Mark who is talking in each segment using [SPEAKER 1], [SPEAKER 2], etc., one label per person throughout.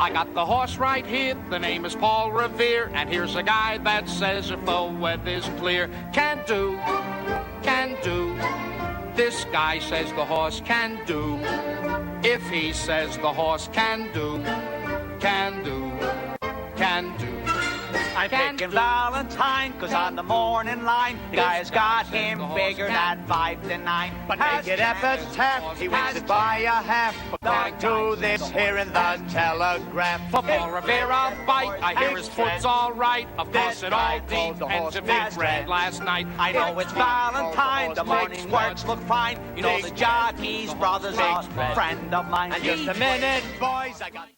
[SPEAKER 1] I got the horse right here, the name is Paul Revere, and here's a guy that says if the weather's clear, can do. This guy says the horse can do. If he says the horse can do.
[SPEAKER 2] I'm picking Valentine, cause on the morning line, the guy's got him figured at 5 to 9. But make it epitaph, he wins it by a half. According to this here in the Telegraph.
[SPEAKER 1] For Paul Revere I'll bite, I hear his foot's all right. Of course it all depends if it read last night.
[SPEAKER 2] I know it's Valentine, the morning works look fine. You know the jockey's brother's a friend of mine. And just a minute, boys, I got...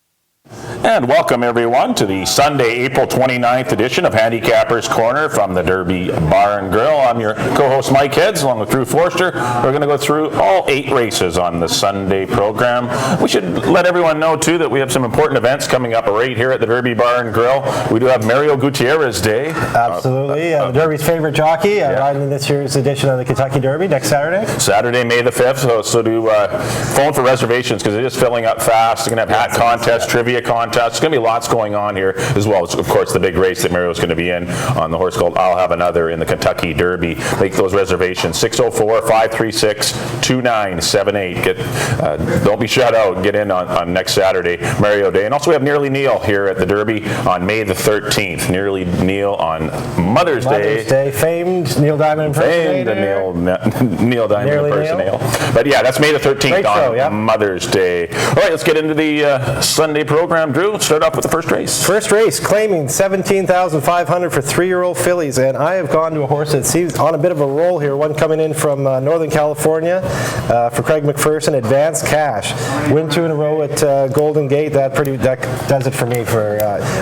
[SPEAKER 3] And welcome everyone to the Sunday, April 29th edition of Handicappers Corner from the Derby Bar and Grill. I'm your co-host Mike Heads along with Drew Forster. We're going to go through all 8 races on the Sunday program. We should let everyone know too that we have some important events coming up right here at the Derby Bar and Grill. We do have Mario Gutierrez Day.
[SPEAKER 4] Absolutely, the Derby's favorite jockey riding in this year's edition of the Kentucky Derby next Saturday.
[SPEAKER 3] Saturday, May the 5th. So do phone for reservations because it is filling up fast. We're going to have hat contests, trivia contests. There's going to be lots going on here, as well as, of course, the big race that Mario's going to be in on the horse called I'll Have Another in the Kentucky Derby. Make those reservations, 604-536-2978. Don't be shut out. Get in on next Saturday, Mario Day. And also we have Nearly Neil here at the Derby on May the 13th. Nearly Neil on Mother's Day.
[SPEAKER 4] Famed Neil Diamond impersonator.
[SPEAKER 3] Neil Diamond impersonator. But yeah, that's May the 13th on Mother's Day. All right, let's get into the Sunday program. Drew, let's start off with the first race.
[SPEAKER 4] First race, claiming $17,500 for 3-year-old fillies, and I have gone to a horse that seems on a bit of a roll here. One coming in from Northern California for Craig McPherson, Advanced Cash. Win 2 in a row at Golden Gate. That does it for me. For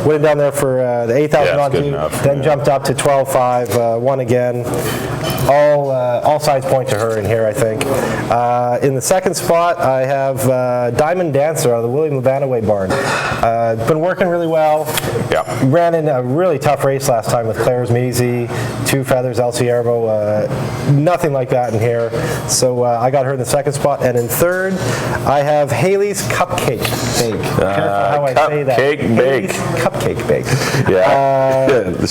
[SPEAKER 4] went down there for the 8,000 on 2, then jumped up to 12.5, won again. All sides point to her in here, I think. In the second spot, I have Diamond Dancer out of the William Levanaway barn. Been working really well.
[SPEAKER 3] Yeah.
[SPEAKER 4] Ran in a really tough race last time with Claire's Measy, Two Feathers, El Ciervo. Nothing like that in here. So I got her in the second spot. And in third, I have Haley's Cupcake Bake. Careful how I say that. Cupcake Bake.
[SPEAKER 3] Yeah.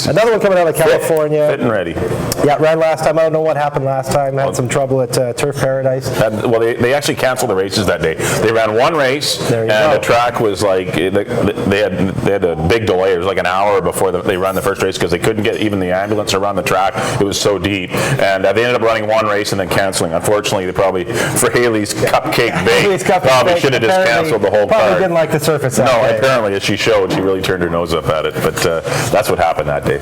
[SPEAKER 4] Another one coming out of California.
[SPEAKER 3] Fit and ready.
[SPEAKER 4] Yeah, ran last time. I don't know what happened last time. Had some trouble at Turf Paradise.
[SPEAKER 3] Well, they actually canceled the races that day. They ran one race, and the track was like, they had a big delay. It was like an hour before they ran the first race because they couldn't get even the ambulance around the track. It was so deep. And they ended up running one race and then canceling. Unfortunately, they probably, for Haley's Cupcake Bake, probably should have just canceled the whole
[SPEAKER 4] Probably
[SPEAKER 3] card.
[SPEAKER 4] didn't like the surface that day.
[SPEAKER 3] Apparently, as she showed, she really turned her nose up at it. But that's what happened that day.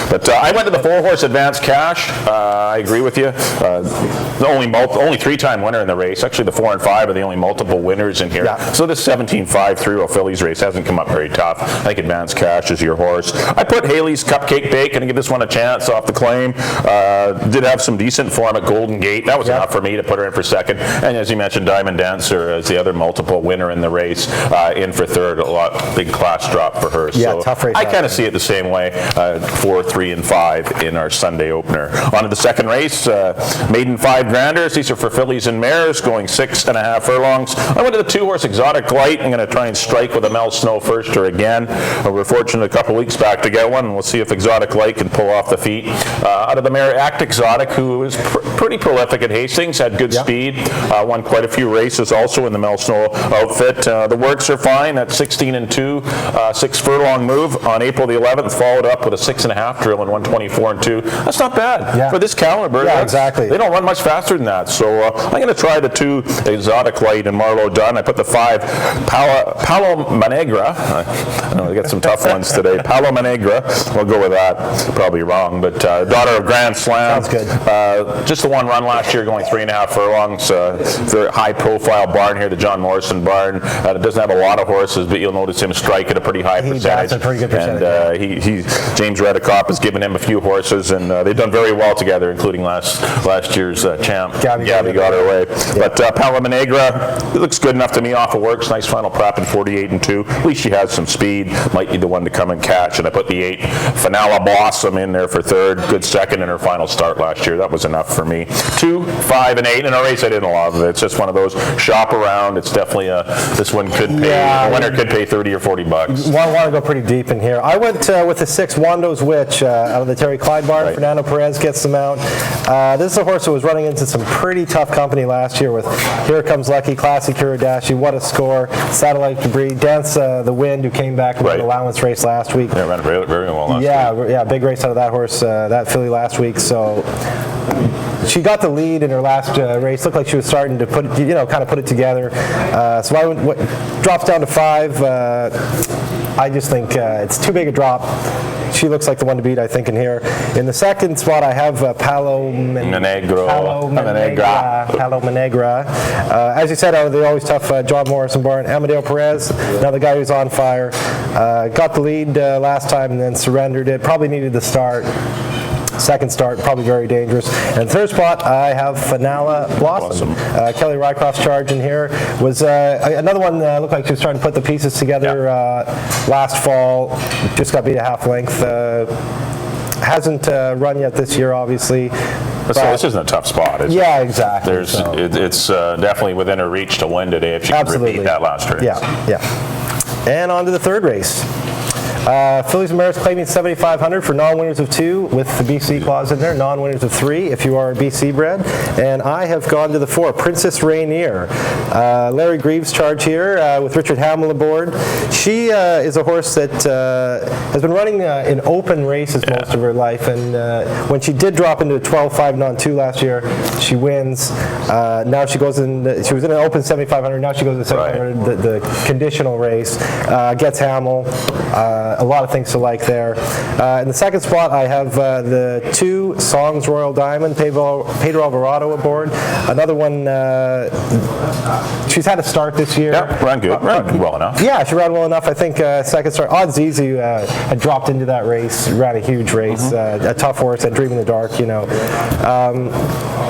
[SPEAKER 3] But I went to the 4-horse Advanced Cash. I agree with you. The only 3-time winner in the race. Actually, the 4 and 5 are the only multiple winners in here. Yeah. So this 17-5 3-year-old fillies race hasn't come up very tough. I think Advanced Cash is your horse. I put Haley's Cupcake Bake. Going to give this one a chance off the claim. Did have some decent form at Golden Gate. That was enough for me to put her in for second. And as you mentioned, Diamond Dancer as the other multiple winner in the race, in for third. Big class drop for her.
[SPEAKER 4] Yeah,
[SPEAKER 3] so
[SPEAKER 4] tough race.
[SPEAKER 3] I kind of see it the same way. 4, 3, and 5 in our Sunday opener. On to the second race, maiden 5 granders. These are for fillies and mares going 6.5 furlongs. I went to the 2-horse Exotic Light. I'm going to try and strike with a Mel Snow first or again. We were fortunate a couple weeks back to get one. We'll see if Exotic Light can pull off the feet. Out of the mare Act Exotic, who was pretty prolific at Hastings, had good speed, won quite a few races also in the Mel Snow outfit. The works are fine at 16 and 2, 6 furlong move on April the 11th, followed up with a 6.5 drill in 124 and 2. That's not bad for this caliber.
[SPEAKER 4] Yeah, exactly.
[SPEAKER 3] They don't run much faster than that. So I'm going to try the 2 Exotic Light and Marlowe Dunn. I put the 5 Palo Manegra. I know we got some tough ones today. Palo Manegra. We'll go with that. Probably wrong, but daughter of Grand Slam.
[SPEAKER 4] Sounds good.
[SPEAKER 3] Just the one run last year, going 3.5 furlongs. Very high-profile barn here, the John Morrison barn. It doesn't have a lot of horses, but you'll notice him strike at a pretty high percentage.
[SPEAKER 4] That's a pretty good percentage.
[SPEAKER 3] And James Reddekopp has given him a few horses, and they've done very well together, including last year's champ.
[SPEAKER 4] Gabby
[SPEAKER 3] got her way. Yeah. But Palomnegra, it looks good enough to me off of works. Nice final prep in 48-2. At least she has some speed. Might be the one to come and catch. And I put the 8 Finala Blossom in there for third. Good second in her final start last year. That was enough for me. 2, 5, and 8. In a race I didn't love it. It's just one of those shop around. It's definitely this one could pay. Yeah, the winner could pay $30 or $40.
[SPEAKER 4] Want to go pretty deep in here. I went with the 6 Wando's Witch out of the Terry Clyde barn. Right. Fernando Perez gets them out. This is a horse that was running into some pretty tough company last year with Here Comes Lucky, Classic Hiradashi, What a Score, Satellite Debris, Dance the Wind, who came back with an allowance race last week.
[SPEAKER 3] Yeah, ran very, very well last week.
[SPEAKER 4] Yeah, big race out of that horse, that filly last week. So she got the lead in her last race. Looked like she was starting to put it together. So I drops down to 5. I just think it's too big a drop. She looks like the one to beat, I think, in here. In the second spot, I have Palomnegra. As you said, the always tough John Morrison barn. Amadeo Perez, another guy who's on fire. Got the lead last time and then surrendered it. Probably needed the start. Second start, probably very dangerous. And third spot, I have Finala Blossom. Kelly Rycroft's charge in here was another one looked like she was trying to put the pieces together last fall. Just got beat a half length. Hasn't run yet this year, obviously.
[SPEAKER 3] So this isn't a tough spot, is it?
[SPEAKER 4] Yeah, exactly.
[SPEAKER 3] It's definitely within her reach to win today if she can repeat that last race.
[SPEAKER 4] Yeah. And on to the third race. Fillies and Mares claiming $7,500 for non-winners of 2 with the BC clause in there, non-winners of 3 if you are a BC bred. And I have gone to the 4, Princess Rainier. Larry Greaves' charge here with Richard Hamill aboard. She is a horse that has been running in open races most of her life, and when she did drop into a 12-5 non-2 last year, she wins. Now she goes in, she was in an open 7,500, now she goes to 7,500, the conditional race, gets Hamill. A lot of things to like there. In the second spot, I have the 2 Songs Royal Diamond, Pedro Alvarado aboard. Another one, she's had a start this year.
[SPEAKER 3] Yeah, ran good. Ran well enough.
[SPEAKER 4] Yeah, she ran well enough. I think second start. Odds Easy had dropped into that race, ran a huge race, a tough horse, and Dream in the Dark,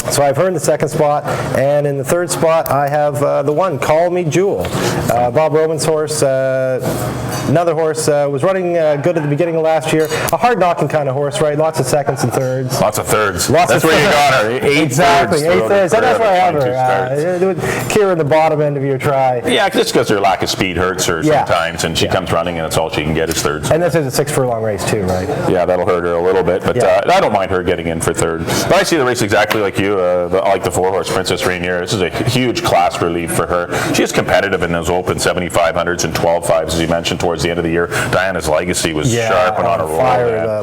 [SPEAKER 4] So I've her in the second spot. And in the third spot, I have the 1, Call Me Jewel. Bob Roman's horse, another horse, was running good at the beginning of last year. A hard-knocking kind of horse, right? Lots of seconds and thirds.
[SPEAKER 3] Lots of thirds. That's where you got her. 8
[SPEAKER 4] exactly,
[SPEAKER 3] thirds.
[SPEAKER 4] 8 thirds. That's where I have her. Kira in the bottom end of your try.
[SPEAKER 3] Yeah, just because her lack of speed hurts her sometimes, and she comes running, and it's all she can get is thirds.
[SPEAKER 4] And this is a 6 furlong race too, right?
[SPEAKER 3] Yeah, that'll hurt her a little bit, but I don't mind her getting in for third. But I see the race exactly like you. I like the 4-horse Princess Rainier. This is a huge class relief for her. She is competitive in those open 7,500s and 12.5s, as you mentioned, towards the end of the year. Diana's Legacy was sharp and on a roll.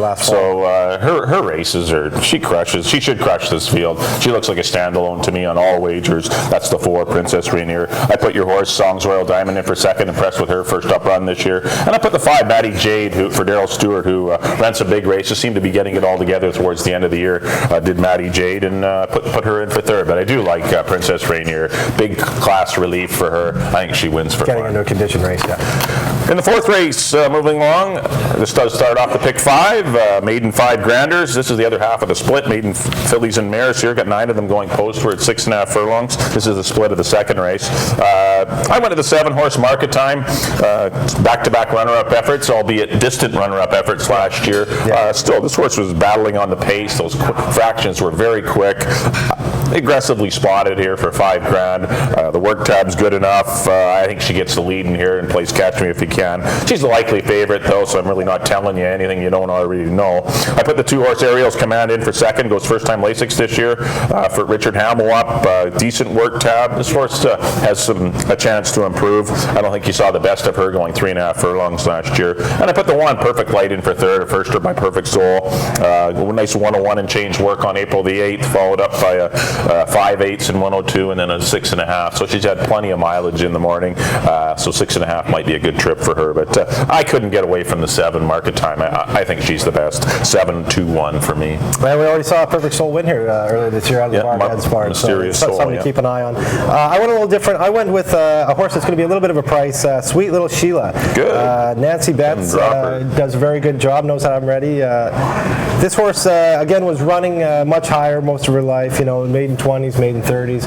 [SPEAKER 4] Last
[SPEAKER 3] so her races she crushes. She should crush this field. She looks like a standalone to me on all wagers. That's the 4 Princess Rainier. I put your horse Songs Royal Diamond in for second. Impressed with her first up run this year. And I put the 5 Maddie Jade for Daryl Stewart, who ran some big races. Seemed to be getting it all together towards the end of the year. Did Maddie Jade and put her in for third. But I do like Princess Rainier. Big class relief for her. I think she wins for
[SPEAKER 4] getting into a condition race.
[SPEAKER 3] In the 4th race, moving along, this does start off the pick 5, maiden 5 granders. This is the other half of the split. Maiden fillies and mares here. Got 9 of them going post. We're at 6.5 furlongs. This is the split of the second race. I went to the 7-horse Market Time. Back-to-back runner-up efforts, albeit distant runner-up efforts last year. Still, this horse was battling on the pace. Those fractions were very quick. Aggressively spotted here for $5,000. The work tab's good enough. I think she gets the lead in here and plays Catch Me If You Can. She's a likely favorite, though, so I'm really not telling you anything you don't already know. I put the 2-horse Ariel's Command in for second. Goes first-time Lasix this year. For Richard Hamill up. Decent work tab. This horse has a chance to improve. I don't think you saw the best of her going 3.5 furlongs last year. And I put the 1 Perfect Light in for third. A firster by Perfect Soul. Nice 101 and change work on April the 8th, followed up by a 5/8 and 102, and then a 6.5. So she's had plenty of mileage in the morning. So 6.5 might be a good trip for her. But I couldn't get get away from the 7 market time. I think she's the best. 7-2-1 for me.
[SPEAKER 4] Well, we already saw a Perfect Soul win here earlier this year out of the Barheads Farm.
[SPEAKER 3] Mysterious
[SPEAKER 4] so
[SPEAKER 3] Soul,
[SPEAKER 4] something to keep an eye on. I went a little different. I went with a horse that's going to be a little bit of a price. Sweet Little Sheila.
[SPEAKER 3] Good.
[SPEAKER 4] Nancy Betts does a very good job. Knows how I'm ready. This horse again was running much higher most of her life. You know, maiden 20s, maiden 30s.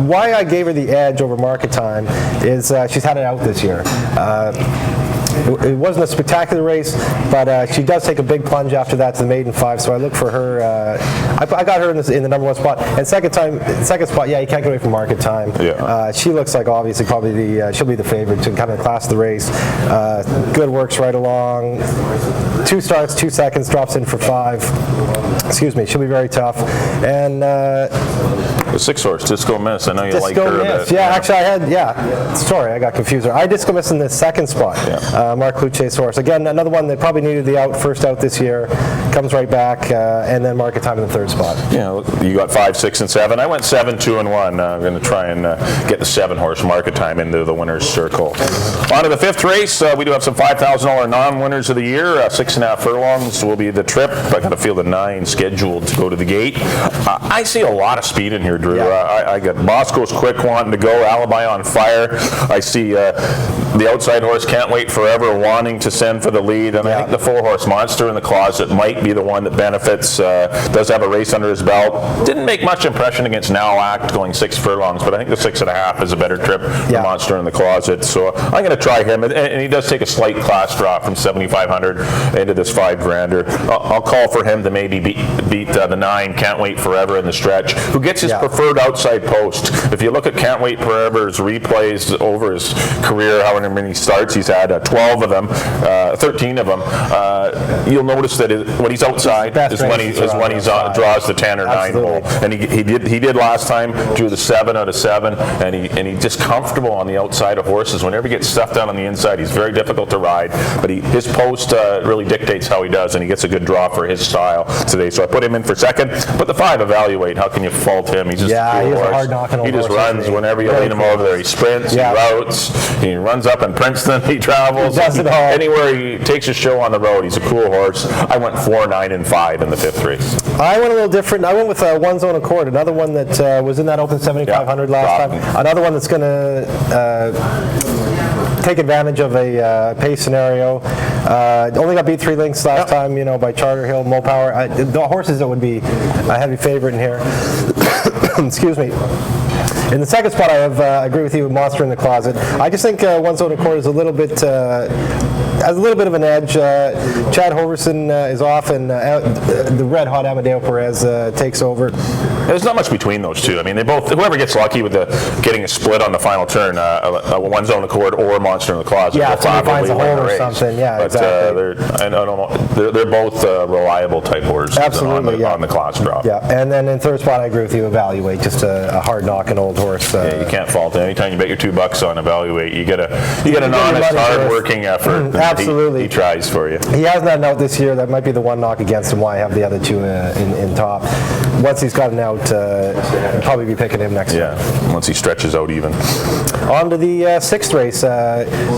[SPEAKER 4] Why I gave her the edge over market time is she's had it out this year. It wasn't a spectacular race, but she does take a big plunge after that to the maiden 5. So I look for her. I got her in the number 1 spot. And second spot, yeah, you can't get away from market time.
[SPEAKER 3] Yeah.
[SPEAKER 4] She looks like obviously probably she'll be the favorite to kind of class the race. Good works right along. 2 starts, 2 seconds, drops in for 5. Excuse me, she'll be very tough. And
[SPEAKER 3] the 6 horse, Disco Miss. I know you like her a bit.
[SPEAKER 4] Yeah, actually sorry, I got confused there. I Disco Miss in the 2nd spot.
[SPEAKER 3] Yeah.
[SPEAKER 4] Mark Lucche's horse. Again, another one that probably needed the first out this year. Comes right back, and then market time in the 3rd spot.
[SPEAKER 3] Yeah, you got 5, 6, and 7. I went 7-2-1. I'm going to try and get the 7 horse market time into the winner's circle. On to the 5th race. We do have some $5,000 non-winners of the year. 6.5 furlongs will be the trip. I got to feel the 9 scheduled to go to the gate. I see a lot of speed in here, Drew. Yeah. I got Bosco's Quick wanting to go, Alibi on fire. I see the outside horse Can't Wait Forever wanting to send for the lead, and I think the 4 horse Monster in the Closet might be the one that benefits. Does have a race under his belt. Didn't make much impression against Now Act going 6 furlongs, but I think the 6.5 is a better trip for Monster in the Closet. So I'm going to try him, and he does take a slight class drop from 7,500 into this 5 grander. I'll call for him to maybe beat the 9 Can't Wait Forever in the stretch, who gets his preferred outside post. If you look at Can't Wait Forever's replays over his career, however many starts he's had, 12 of them, 13 of them, you'll notice that when he's outside is when he draws the 10 or 9 hole. And he did last time, drew the 7 out of 7, and he's just comfortable on the outside of horses. Whenever he gets stuffed down on the inside, he's very difficult to ride, but his post really dictates how he does, and he gets a good draw for his style today. So I put him in for 2nd. But the 5, Evaluate. How can you fault him? He's just a cool
[SPEAKER 4] he's
[SPEAKER 3] horse.
[SPEAKER 4] a hard-knocking old
[SPEAKER 3] He just
[SPEAKER 4] horse,
[SPEAKER 3] runs whenever you lead him over there. He sprints, he routes, he runs up in Princeton, he travels.
[SPEAKER 4] He does it all.
[SPEAKER 3] Anywhere he takes his show on the road, he's a cool horse. I went 4, 9, and 5 in the 5th race.
[SPEAKER 4] I went a little different. I went with One Zone Accord, another one that was in that open 7,500 last time. Another one that's going to take advantage of a pace scenario. Only got beat 3 lengths last time, by Charter Hill, Mo Power. The horses that would be a heavy favorite in here. Excuse me. In the 2nd spot, I agree with you with Monster in the Closet. I just think One Zone Accord is a little bit has a little bit of an edge. Chad Hoverson is off, and the red-hot Amadeo Perez takes over.
[SPEAKER 3] There's not much between those two. I mean, whoever gets lucky with getting a split on the final turn, a One Zone Accord or Monster in the Closet, will probably win the race.
[SPEAKER 4] Something. Yeah,
[SPEAKER 3] but,
[SPEAKER 4] exactly.
[SPEAKER 3] I don't know. They're both reliable type horses.
[SPEAKER 4] Absolutely,
[SPEAKER 3] on the class drop.
[SPEAKER 4] Yeah, and then in 3rd spot, I agree with you. Evaluate, just a hard-knocking old horse.
[SPEAKER 3] You can't fault it. Anytime you bet your $2 on Evaluate, you get an honest, hard-working effort.
[SPEAKER 4] Absolutely,
[SPEAKER 3] he tries for you.
[SPEAKER 4] He hasn't had an out this year. That might be the one knock against him. Why I have the other 2 in top. Once he's got an out, I'll probably be picking him next year.
[SPEAKER 3] Once he stretches out even.
[SPEAKER 4] On to the 6th race.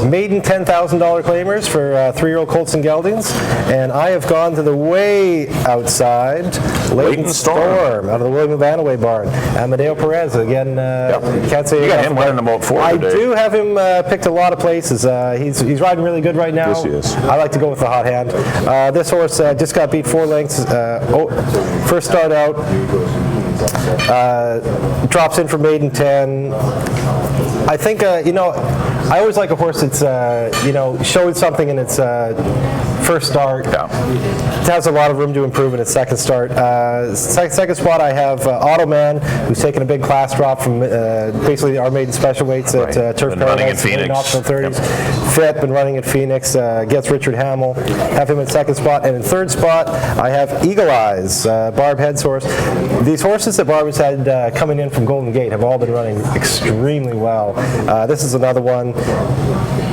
[SPEAKER 4] Maiden $10,000 claimers for 3-year-old Colts and Geldings. And I have gone to the way outside Leighton Storm out of the William Vanaway barn. Amadeo Perez, again, can't say
[SPEAKER 3] you got him winning about 4 today.
[SPEAKER 4] I do have him picked a lot of places. He's riding really good right now.
[SPEAKER 3] Yes, he is.
[SPEAKER 4] I like to go with the hot hand. This horse just got beat 4 lengths. First start out. Drops in for maiden 10. I think, I always like a horse that's, showed something in its first start. It has a lot of room to improve in its 2nd start. Second spot, I have Automan, who's taken a big class drop from basically our maiden special weights at Turf
[SPEAKER 3] Paradise. Running in Phoenix.
[SPEAKER 4] Optional 30s. Fit, been running at Phoenix. Gets Richard Hamill. Have him in 2nd spot. And in 3rd spot, I have Eagle Eyes, Barb Head's horse. These horses that Barb has had coming in from Golden Gate have all been running extremely well. This is another one.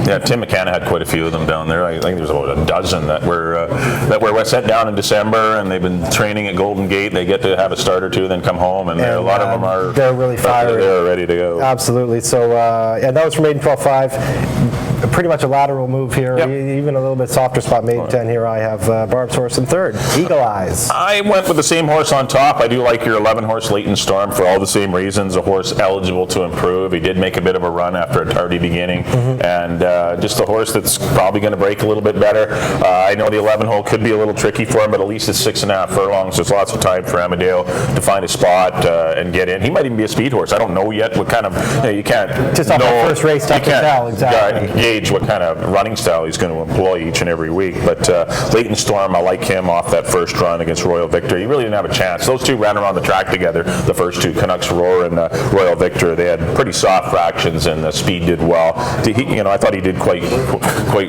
[SPEAKER 3] Yeah, Tim McCann had quite a few of them down there. I think there's about a dozen that were sent down in December, and they've been training at Golden Gate. They get to have a start or 2, then come home, and a lot of them
[SPEAKER 4] they're really fiery.
[SPEAKER 3] They're ready to go.
[SPEAKER 4] Absolutely. So, and that was from 8 and 12.5. pretty much a lateral move here,
[SPEAKER 3] Yep.
[SPEAKER 4] even a little bit softer spot. Maiden 10 here. I have Barb's horse in third, Eagle Eyes.
[SPEAKER 3] I went with the same horse on top. I do like your 11-horse Leighton Storm for all the same reasons. A horse eligible to improve. He did make a bit of a run after a tardy beginning, and just a horse that's probably going to break a little bit better. I know the 11 hole could be a little tricky for him, but at least it's 6.5 furlongs. There's lots of time for Amadeo to find a spot and get in. He might even be a speed horse. I don't know yet what kind of, you can't
[SPEAKER 4] Just off the first race, tough to tell, exactly.
[SPEAKER 3] Gauge what kind of running style he's going to employ each and every week. But Leighton Storm, I like him off that first run against Royal Victor. He really didn't have a chance. Those two ran around the track together, the first two, Canucks Roar and Royal Victor. They had pretty soft fractions, and the speed did well. I thought he did quite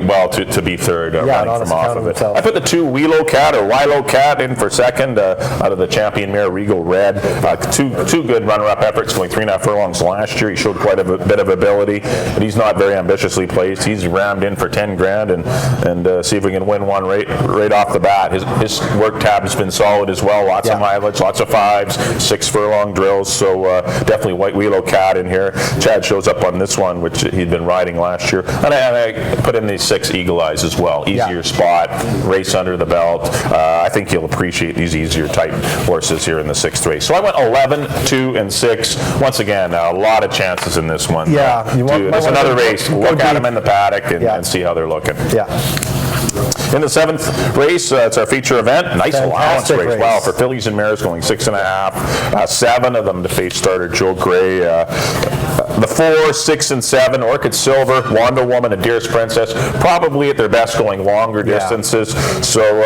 [SPEAKER 3] well to be third, running from off of it. I put the 2 Wilo Cat or Wilo Cat in for second out of the champion mare Regal Red. Two good runner-up efforts, going 3.5 furlongs last year. He showed quite a bit of ability, but he's not very ambitiously placed. He's rammed in for 10 grand and see if we can win one right off the bat. His work tab has been solid as well. Lots of mileage, lots of 5s, 6 furlong drills. So definitely White Wilo Cat in here. Chad shows up on this one, which he'd been riding last year. And I put in these 6 Eagle Eyes as well. Easier spot, race under the belt. I think you'll appreciate these easier type horses here in the 6th race. So I went 11, 2, and 6. Once again, a lot of chances in this one.
[SPEAKER 4] Yeah.
[SPEAKER 3] There's another race. Look at them in the paddock and see how they're looking.
[SPEAKER 4] Yeah.
[SPEAKER 3] In the 7th race, it's our feature event. Nice allowance race. Wow, for fillies and mares going 6.5. 7 of them to face starter Joe Gray. The 4, 6, and 7, Orchid Silver, Wanda Woman, and Dearest Princess, probably at their best going longer distances. So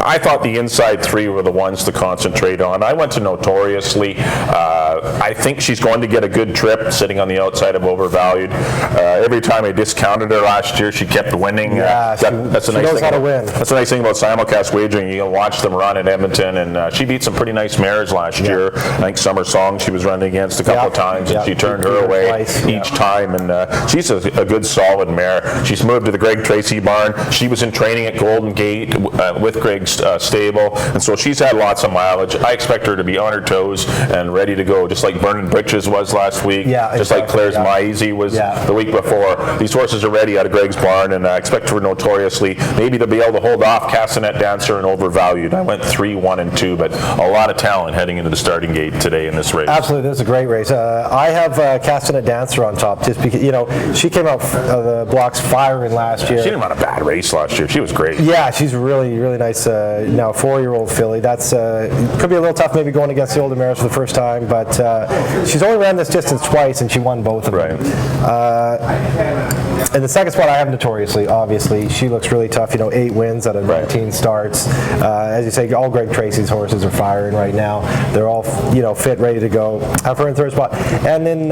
[SPEAKER 3] I thought the inside 3 were the ones to concentrate on. I went to Notoriously. I think she's going to get a good trip sitting on the outside of Overvalued. Every time I discounted her last year, she kept winning. That's a nice thing. That's a nice thing about simulcast wagering. You can watch them run at Edmonton, and she beat some pretty nice mares last year. I think Summer Song she was running against a couple of times, and she turned her away each time. And she's a good, solid mare. She's moved to the Greg Tracy barn. She was in training at Golden Gate with Greg's stable, and so she's had lots of mileage. I expect her to be on her toes and ready to go, just like Vernon Britches was last week, just like Claire's Maizy was the week before. These horses are ready out of Greg's barn, and I expect her Notoriously. Maybe they'll be able to hold off Castanet Dancer and Overvalued. I went 3, 1, and 2, but a lot of talent heading into the starting gate today in this race.
[SPEAKER 4] Absolutely, this is a great race. I have Castanet Dancer on top, just because she came out the blocks firing last year.
[SPEAKER 3] She didn't run a bad race last year. She was great.
[SPEAKER 4] Yeah, she's really, really nice. Now 4-year-old filly. That's could be a little tough, maybe going against the older mares for the first time, but she's only ran this distance twice, and she won both of them. In the second spot, I have Notoriously. Obviously, she looks really tough. 8 wins out of 19 starts. As you say, all Greg Tracy's horses are firing right now. They're all fit, ready to go. I have her in third spot, and in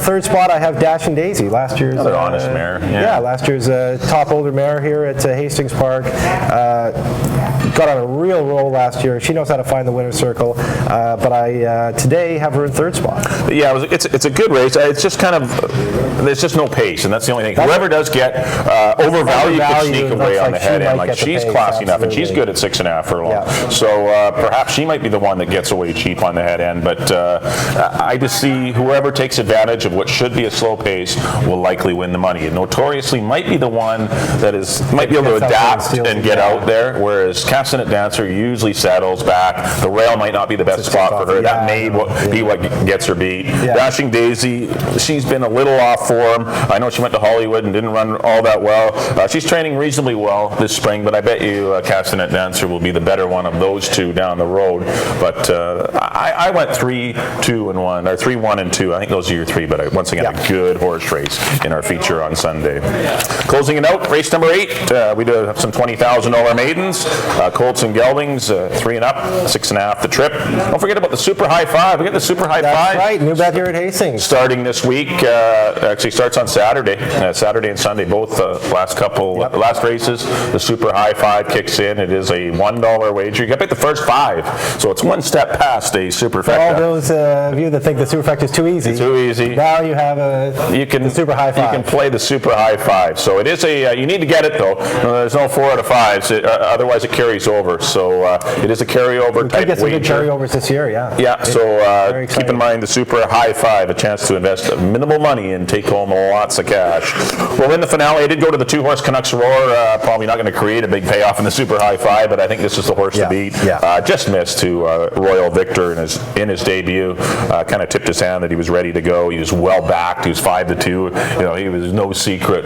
[SPEAKER 4] third spot, I have Dash and Daisy. Last year's
[SPEAKER 3] another honest mare.
[SPEAKER 4] Last year's top older mare here at Hastings Park. Got on a real roll last year. She knows how to find the winner's circle, but I today have her in third spot.
[SPEAKER 3] Yeah, it's a good race. It's just kind of there's just no pace, and that's the only thing. Whoever does get Overvalued could sneak away on the head end. Like she's classy enough, and she's good at 6.5 furlong. So perhaps she might be the one that gets away cheap on the head end. But I just see whoever takes advantage of what should be a slow pace will likely win the money. And Notoriously might be the one that might be able to adapt and get out there, whereas Castanet Dancer usually settles back. The rail might not be the best spot for her. That may be what gets her beat. Dashing Daisy, she's been a little off form. I know she went to Hollywood and didn't run all that well. She's training reasonably well this spring, but I bet you Castanet Dancer will be the better one of those two down the road. But I went 3, 2, and 1, or 3, 1, and 2. I think those are your 3, but once again, a good horse race in our feature on Sunday. Closing it out, race number 8. We do have some $20,000 maidens. Colts and Geldings, 3 and up, 6.5 the trip. Don't forget about the Super High 5. We get the Super High 5.
[SPEAKER 4] That's right, new bet here at Hastings.
[SPEAKER 3] Starting this week, actually starts on Saturday. Saturday and Sunday, both last races. The Super High 5 kicks in. It is a $1 wager. You got to pick the first 5, so it's one step past a Superfecta.
[SPEAKER 4] For all those of you that think the Superfecta is too easy.
[SPEAKER 3] It's too easy.
[SPEAKER 4] Now you have the Super High 5.
[SPEAKER 3] You can play the Super High 5. So it is you need to get it though. There's no 4 out of 5s. Otherwise it carries over. So it is a carryover
[SPEAKER 4] We
[SPEAKER 3] type
[SPEAKER 4] could get some good
[SPEAKER 3] wager.
[SPEAKER 4] carryovers this year, yeah.
[SPEAKER 3] Yeah, so
[SPEAKER 4] Very
[SPEAKER 3] keep
[SPEAKER 4] exciting.
[SPEAKER 3] in mind the Super High Five, a chance to invest minimal money and take home lots of cash. Well, in the finale, I did go to the two-horse Canucks Roar. Probably not going to create a big payoff in the Super High Five, but I think this is the horse to beat.
[SPEAKER 4] Yeah.
[SPEAKER 3] Just missed to Royal Victor in his debut. Kind of tipped his hand that he was ready to go. He was well backed. He was 5-2. You know, he was no secret.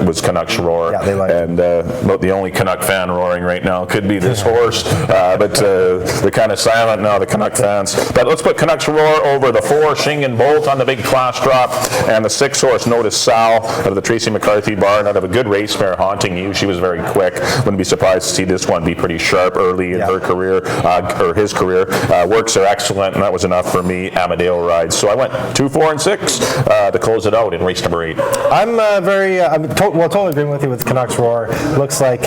[SPEAKER 3] Was Canucks Roar.
[SPEAKER 4] Yeah, they like
[SPEAKER 3] and about the only Canuck fan roaring right now could be this horse, but they're kind of silent now, the Canuck fans. But let's put Canucks Roar over the 4, Shing and Bolt on the big class drop, and the 6 horse Notice Sal out of the Tracy McCarthy barn, out of a good race mare, Haunting You. She was very quick. Wouldn't be surprised to see this one be pretty sharp early in her career, or his career. Works are excellent, and that was enough for me. Amadeo rides. So I went 2, 4, and 6 to close it out in race number 8.
[SPEAKER 4] I'm totally agreeing with you with Canucks Roar. Looks like,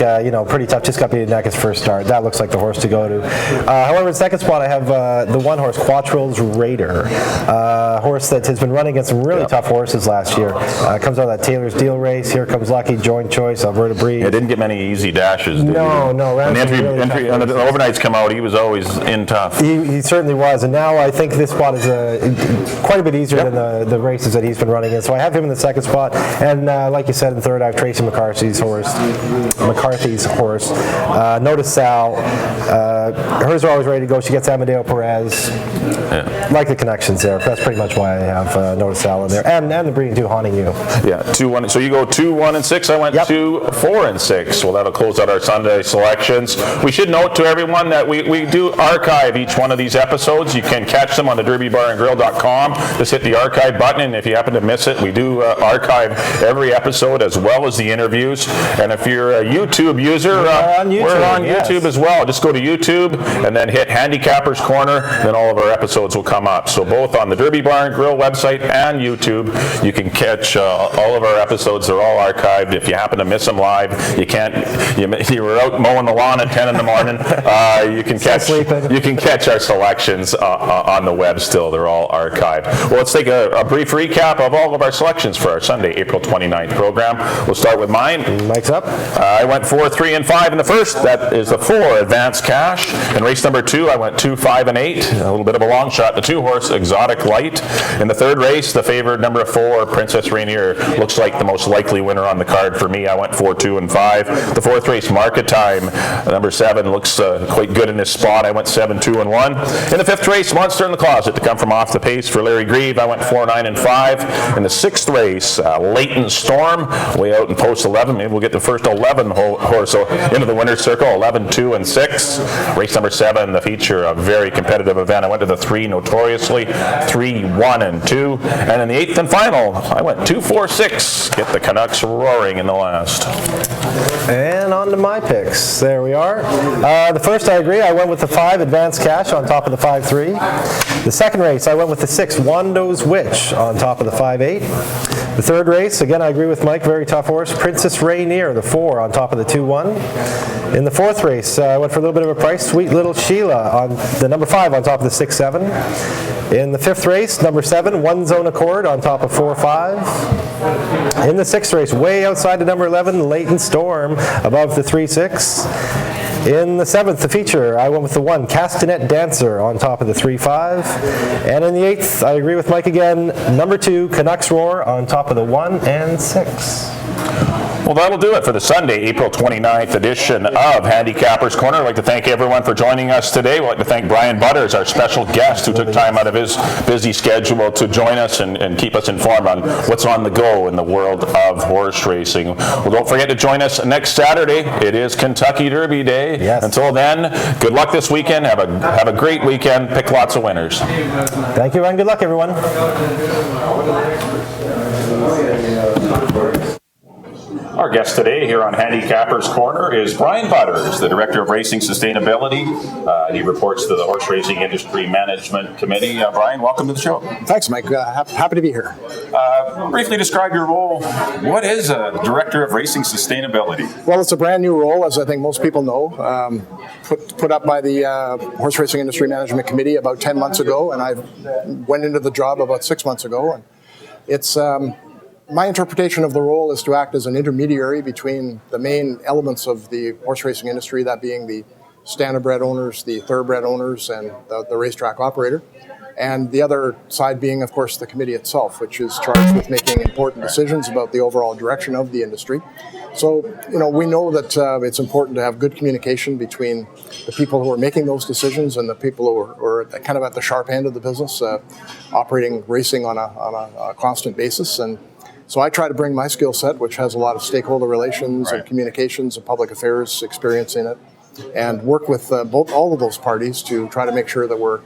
[SPEAKER 4] pretty tough. Just got beaten neck his first start. That looks like the horse to go to. However, in second spot, I have the 1 horse, Quattro's Raider. Horse that has been running against some really tough horses last year. Comes out of that Taylor's Deal race. Here comes Lucky, Joint Choice, Alberta Breeze.
[SPEAKER 3] It didn't get many easy dashes, did he?
[SPEAKER 4] No.
[SPEAKER 3] When the overnights come out, he was always in tough.
[SPEAKER 4] He certainly was, and now I think this spot is quite a bit easier than the races that he's been running in. So I have him in the second spot, and like you said, in third I have Tracy McCarthy's horse. Notice Sal. Hers are always ready to go. She gets Amadeo Perez. Like the connections there. That's pretty much why I have Notice Sal in there, and the breeding too, Haunting You.
[SPEAKER 3] Yeah, 2, 1. So you go 2, 1, and 6. I went 2, 4, and 6. Well, that'll close out our Sunday selections. We should note to everyone that we do archive each one of these episodes. You can catch them on the derbybarandgrill.com. Just hit the archive button, and if you happen to miss it, we do archive every episode as well as the interviews. And if you're a YouTube user, we're on YouTube as well. Just go to YouTube and then hit Handicappers Corner, then all of our episodes will come up. So both on the Derby Bar and Grill website and YouTube, you can catch all of our episodes. They're all archived. If you happen to miss them live, you were out mowing the lawn at 10 in the morning, you can catch our selections on the web still. They're all archived. Well, let's take a brief recap of all of our selections for our Sunday, April 29th program. We'll start with mine.
[SPEAKER 4] Mike's up.
[SPEAKER 3] I went 4, 3, and 5 in the first. That is the 4, Advanced Cash. In race number 2, I went 2, 5, and 8. A little bit of a long shot. The 2 horse, Exotic Light. In the third race, the favored number 4, Princess Rainier, looks like the most likely winner on the card for me. I went 4, 2, and 5. The fourth race, Market Time. Number 7 looks quite good in this spot. I went 7, 2, and 1. In the fifth race, Monster in the Closet to come from off the pace for Larry Grieve. I went 4, 9, and 5. In the sixth race, Leighton Storm, way out in post 11. Maybe we'll get the first 11 horse into the winner's circle. 11, 2, and 6. Race number 7, the feature, a very competitive event. I went to the 3, Notoriously. 3, 1, and 2. And in the 8th and final, I went 2, 4, 6. Get the Canucks roaring in the last.
[SPEAKER 4] And on to my picks. There we are. The first, I agree. I went with the 5, Advanced Cash, on top of the 5, 3. The second race, I went with the 6, Wando's Witch, on top of the 5, 8. The third race, again, I agree with Mike, very tough horse, Princess Rainier, the 4, on top of the 2, 1. In the fourth race, I went for a little bit of a price, Sweet Little Sheila, on the number 5, on top of the 6, 7. In the fifth race, number 7, One Zone Accord, on top of 4, 5. In the sixth race, way outside the number 11, Leighton Storm, above the 3, 6. In the seventh, the feature, I went with the 1, Castanet Dancer, on top of the 3, 5. And in the eighth, I agree with Mike again, number 2, Canucks Roar, on top of the 1 and 6.
[SPEAKER 3] Well, that'll do it for the Sunday, April 29th edition of Handicappers Corner. I'd like to thank everyone for joining us today. We'd like to thank Brian Butters, our special guest, who took time out of his busy schedule to join us and keep us informed on what's on the go in the world of horse racing. Well, don't forget to join us next Saturday. It is Kentucky Derby Day.
[SPEAKER 4] Yes.
[SPEAKER 3] Until then, good luck this weekend. Have a great weekend. Pick lots of winners.
[SPEAKER 4] Thank you, and good luck, everyone.
[SPEAKER 3] Our guest today here on Handicappers Corner is Brian Butters, the Director of Racing Sustainability. He reports to the Horse Racing Industry Management Committee. Brian, welcome to the show.
[SPEAKER 5] Thanks, Mike. Happy to be here.
[SPEAKER 3] Briefly describe your role. What is a Director of Racing Sustainability?
[SPEAKER 5] Well, it's a brand new role, as I think most people know, put up by the Horse Racing Industry Management Committee about 10 months ago, and I went into the job about 6 months ago. And it's my interpretation of the role is to act as an intermediary between the main elements of the horse racing industry, that being the standardbred owners, the thoroughbred owners, and the racetrack operator. And the other side being, of course, the committee itself, which is charged with making important decisions about the overall direction of the industry. So, we know that it's important to have good communication between the people who are making those decisions and the people who are kind of at the sharp end of the business, operating racing on a constant basis. And so I try to bring my skill set, which has a lot of stakeholder relations and communications and public affairs experience in it, and work with all of those parties to try to make sure that we're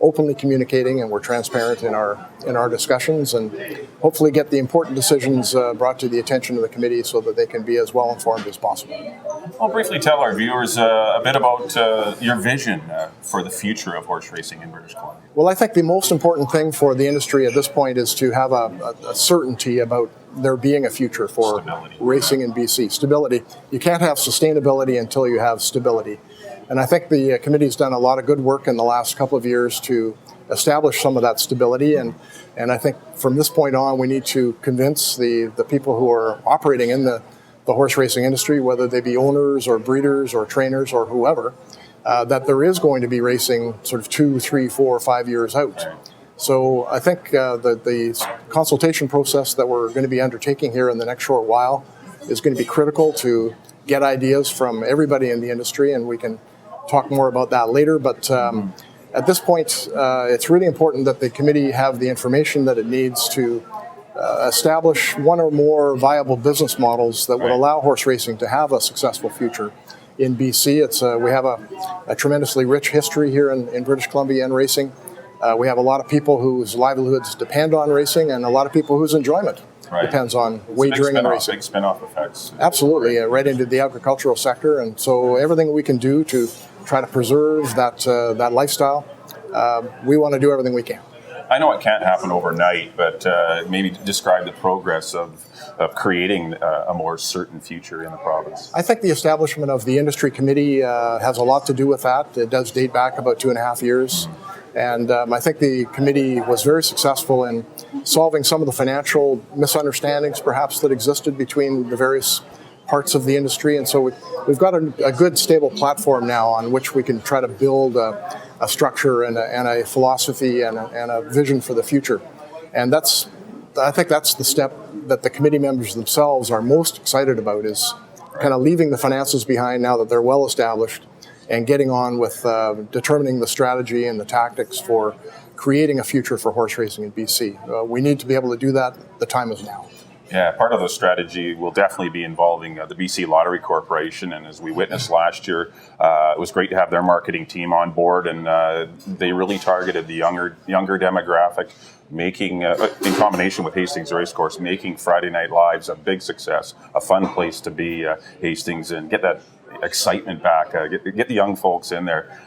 [SPEAKER 5] openly communicating and we're transparent in our discussions, and hopefully get the important decisions brought to the attention of the committee so that they can be as well informed as possible.
[SPEAKER 3] I'll briefly tell our viewers a bit about your vision for the future of horse racing in British Columbia.
[SPEAKER 5] Well, I think the most important thing for the industry at this point is to have a certainty about there being a future for racing in BC. Stability. You can't have sustainability until you have stability. And I think the committee's done a lot of good work in the last couple of years to establish some of that stability. And I think from this point on, we need to convince the people who are operating in the horse racing industry, whether they be owners or breeders or trainers or whoever, that there is going to be racing sort of 2, 3, 4, 5 years out. So I think the consultation process that we're going to be undertaking here in the next short while is going to be critical to get ideas from everybody in the industry, and we can talk more about that later. But at this point, it's really important that the committee have the information that it needs to establish one or more viable business models that would allow horse racing to have a successful future in BC. We have a tremendously rich history here in British Columbia in racing. We have a lot of people whose livelihoods depend on racing, and a lot of people whose enjoyment depends on wagering and racing.
[SPEAKER 3] Big spin-off effects.
[SPEAKER 5] Absolutely, right into the agricultural sector. And so everything we can do to try to preserve that lifestyle, we want to do everything we can.
[SPEAKER 3] I know it can't happen overnight, but maybe describe the progress of creating a more certain future in the province.
[SPEAKER 5] I think the establishment of the industry committee has a lot to do with that. It does date back about 2.5 years. And I think the committee was very successful in solving some of the financial misunderstandings perhaps that existed between the various parts of the industry. And so we've got a good stable platform now on which we can try to build a structure and a philosophy and a vision for the future. And I think that's the step that the committee members themselves are most excited about, is kind of leaving the finances behind now that they're well established, and getting on with determining the strategy and the tactics for creating a future for horse racing in BC. We need to be able to do that. The time is now.
[SPEAKER 3] Yeah, part of the strategy will definitely be involving the BC Lottery Corporation, and as we witnessed last year, it was great to have their marketing team on board, and they really targeted the younger demographic, making, in combination with Hastings Racecourse, making Friday Night Lives a big success, a fun place to be, Hastings, and get that excitement back, get the young folks in there.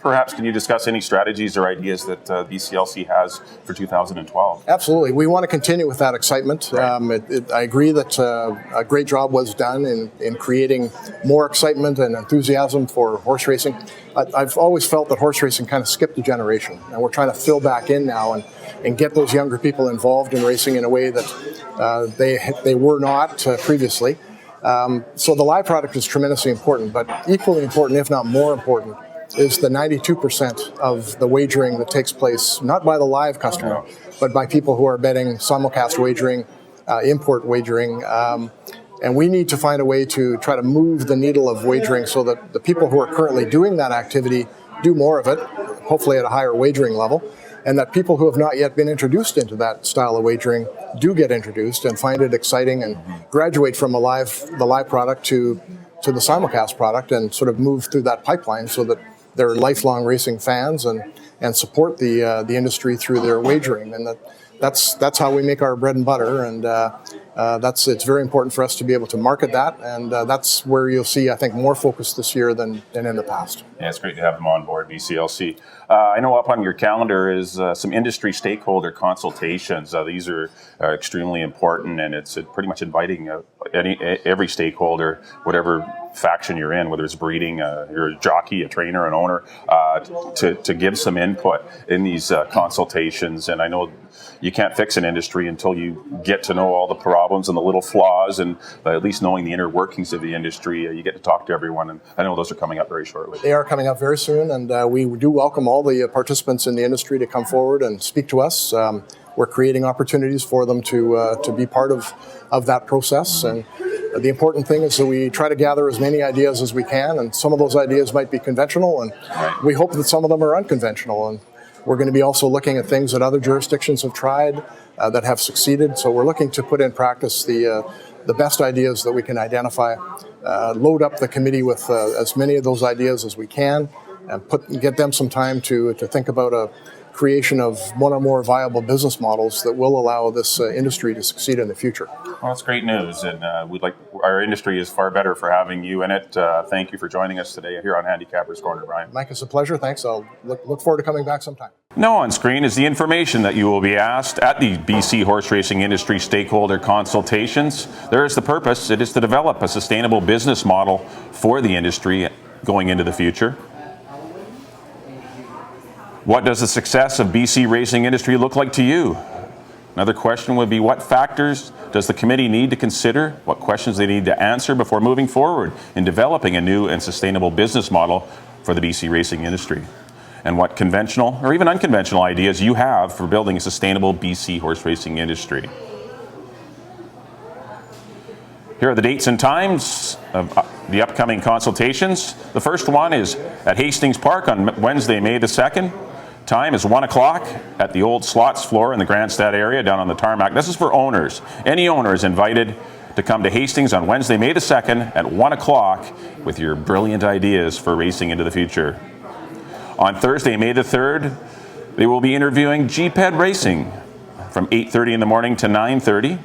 [SPEAKER 3] Perhaps can you discuss any strategies or ideas that BCLC has for 2012?
[SPEAKER 5] Absolutely. We want to continue with that excitement. I agree that a great job was done in creating more excitement and enthusiasm for horse racing. I've always felt that horse racing kind of skipped a generation, and we're trying to fill back in now and get those younger people involved in racing in a way that they were not previously. So the live product is tremendously important, but equally important, if not more important, is the 92% of the wagering that takes place, not by the live customer, but by people who are betting simulcast wagering, import wagering. And we need to find a way to try to move the needle of wagering so that the people who are currently doing that activity do more of it, hopefully at a higher wagering level, and that people who have not yet been introduced into that style of wagering do get introduced and find it exciting and graduate from the live product to the simulcast product and sort of move through that pipeline so that they're lifelong racing fans and support the industry through their wagering. And that's how we make our bread and butter, and it's very important for us to be able to market that, and that's where you'll see, I think, more focus this year than in the past.
[SPEAKER 3] Yeah, it's great to have them on board, BCLC. I know up on your calendar is some industry stakeholder consultations. These are extremely important, and it's pretty much inviting every stakeholder, whatever faction you're in, whether it's breeding, you're a jockey, a trainer, an owner, to give some input in these consultations. And I know you can't fix an industry until you get to know all the problems and the little flaws, and at least knowing the inner workings of the industry, you get to talk to everyone. And I know those are coming up very shortly.
[SPEAKER 5] They are coming up very soon, and we do welcome all the participants in the industry to come forward and speak to us. We're creating opportunities for them to be part of that process. And the important thing is that we try to gather as many ideas as we can, and some of those ideas might be conventional, and we hope that some of them are unconventional. And we're going to be also looking at things that other jurisdictions have tried that have succeeded. So we're looking to put in practice the best ideas that we can identify, load up the committee with as many of those ideas as we can, and get them some time to think about a creation of one or more viable business models that will allow this industry to succeed in the future.
[SPEAKER 3] Well, that's great news, and our industry is far better for having you in it. Thank you for joining us today here on Handicappers Corner, Brian.
[SPEAKER 5] Mike, it's a pleasure. Thanks. I'll look forward to coming back sometime.
[SPEAKER 3] Now on screen is the information that you will be asked at the BC Horse Racing Industry Stakeholder Consultations. There is the purpose. It is to develop a sustainable business model for the industry going into the future. What does the success of BC racing industry look like to you? Another question would be, what factors does the committee need to consider? What questions they need to answer before moving forward in developing a new and sustainable business model for the BC racing industry? And what conventional or even unconventional ideas you have for building a sustainable BC horse racing industry? Here are the dates and times of the upcoming consultations. The first one is at Hastings Park on Wednesday, May the 2nd. Time is 1 o'clock at the old slots floor in the Grandstad area down on the tarmac. This is for owners. Any owner is invited to come to Hastings on Wednesday, May the 2nd at 1 o'clock with your brilliant ideas for racing into the future. On Thursday, May the 3rd, they will be interviewing GPED Racing from 8:30 in the morning to 9:30.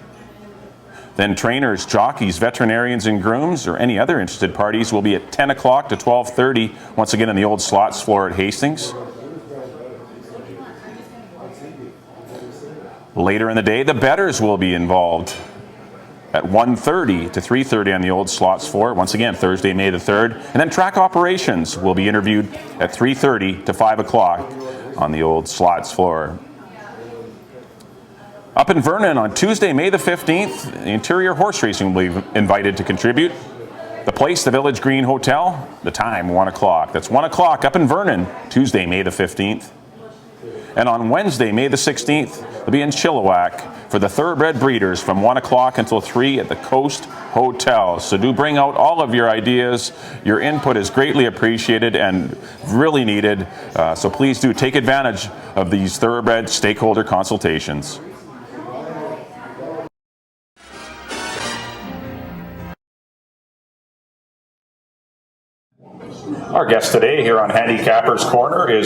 [SPEAKER 3] Then trainers, jockeys, veterinarians, and grooms, or any other interested parties will be at 10 o'clock to 12:30, once again in the old slots floor at Hastings. Later in the day, the bettors will be involved at 1:30 to 3:30 on the old slots floor, once again Thursday, May the 3rd. And then track operations will be interviewed at 3:30 to 5 o'clock on the old slots floor. Up in Vernon on Tuesday, May the 15th, the interior horse racing will be invited to contribute. The place, the Village Green Hotel. The time, 1 o'clock. That's 1 o'clock up in Vernon, Tuesday, May the 15th. And on Wednesday, May the 16th, they'll be in Chilliwack for the Thoroughbred Breeders from 1 o'clock until 3 at the Coast Hotel. So do bring out all of your ideas. Your input is greatly appreciated and really needed. So please do take advantage of these Thoroughbred stakeholder consultations. Our guest today here on Handicappers Corner is